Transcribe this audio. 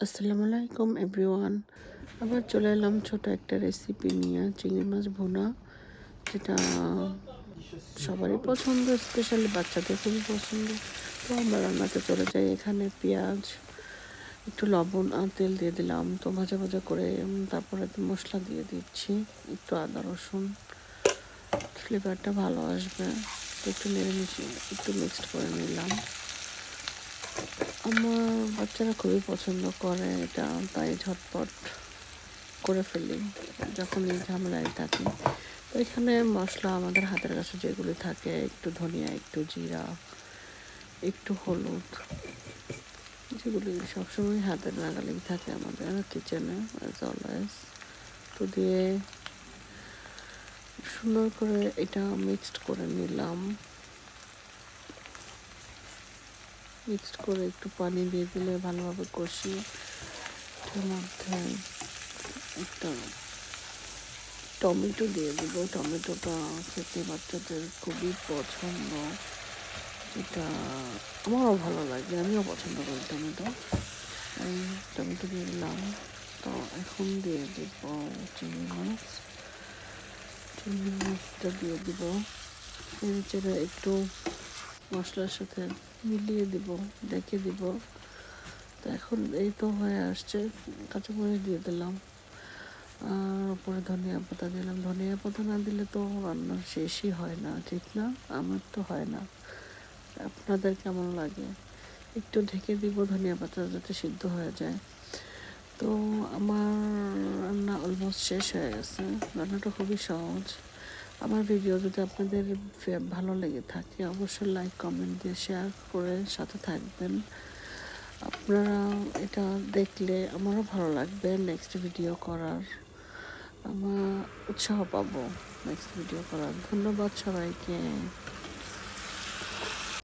আসসালামু আলাইকুম এভরিওয়ান। আবার চলে এলাম ছোট একটা রেসিপি নিয়ে, চিংড়ি মাছ ভুনা, যেটা সবারই পছন্দ, স্পেশালি বাচ্চাদের খুবই পছন্দ। তো আমরা রান্নাতে চলে যাই। এখানে পেঁয়াজ, একটু লবণ আর তেল দিয়ে দিলাম। তো ভাজা ভাজা করে তারপরে মশলা দিয়ে দিচ্ছি, একটু আদা রসুন, ফ্লেভারটা ভালো আসবে। তো একটু নেড়ে মিশিয়ে একটু মিক্সড করে নিলাম। আমার বাচ্চারা খুবই পছন্দ করে এটা, তাই ঝটপট করে ফেলি যখন এই ঝামেলায় থাকি। তো এখানে মশলা আমাদের হাতের কাছে যেগুলি থাকে, একটু ধনিয়া, একটু জিরা, একটু হলুদ, যেগুলি সবসময় হাতের নাগালেই থাকে আমাদের কিচেনে অ্যাজ অলওয়েজ। তো দিয়ে সুন্দর করে এটা মিক্সড করে নিলাম। মিক্সড করে একটু পানি দিয়ে দিলে ভালোভাবে কষিয়ে এর মধ্যে একটা টমেটো দিয়ে দিব। টমেটোটা খেতে বাচ্চাদের খুবই পছন্দ, যেটা আমারও ভালো লাগে, আমিও পছন্দ করি টমেটো। এই টমেটো দিয়ে দিলাম। তো এখন দিয়ে দিব চিংড়ি মাছ। চিংড়ি মাছটা দিয়ে দিব, নেড়ে একটু মশলার সাথে মিলিয়ে দিব, ডেকে দিব। তো এখন এই তো হয়ে আসছে, কাঁচামরিচ দিয়ে দিলাম, আর উপরে ধনিয়া পাতা দিলাম। ধনিয়া পাতা না দিলে তো রান্না শেষই হয় না, ঠিক না? আমার তো হয় না, আপনাদের কেমন লাগে? একটু ঢেকে দিব ধনিয়া পাতা যাতে সিদ্ধ হয়ে যায়। তো আমার রান্না অলমোস্ট শেষ হয়ে গেছে। রান্নাটা খুবই সহজ। আমার ভিডিও যদি আপনাদের ভালো লেগে থাকে, অবশ্যই লাইক কমেন্ট দিয়ে শেয়ার করে সাথে থাকবেন। আপনারা এটা দেখলে আমারও ভালো লাগবে নেক্সট ভিডিও করার, আমার উৎসাহ পাবো নেক্সট ভিডিও করার। ধন্যবাদ সবাইকে।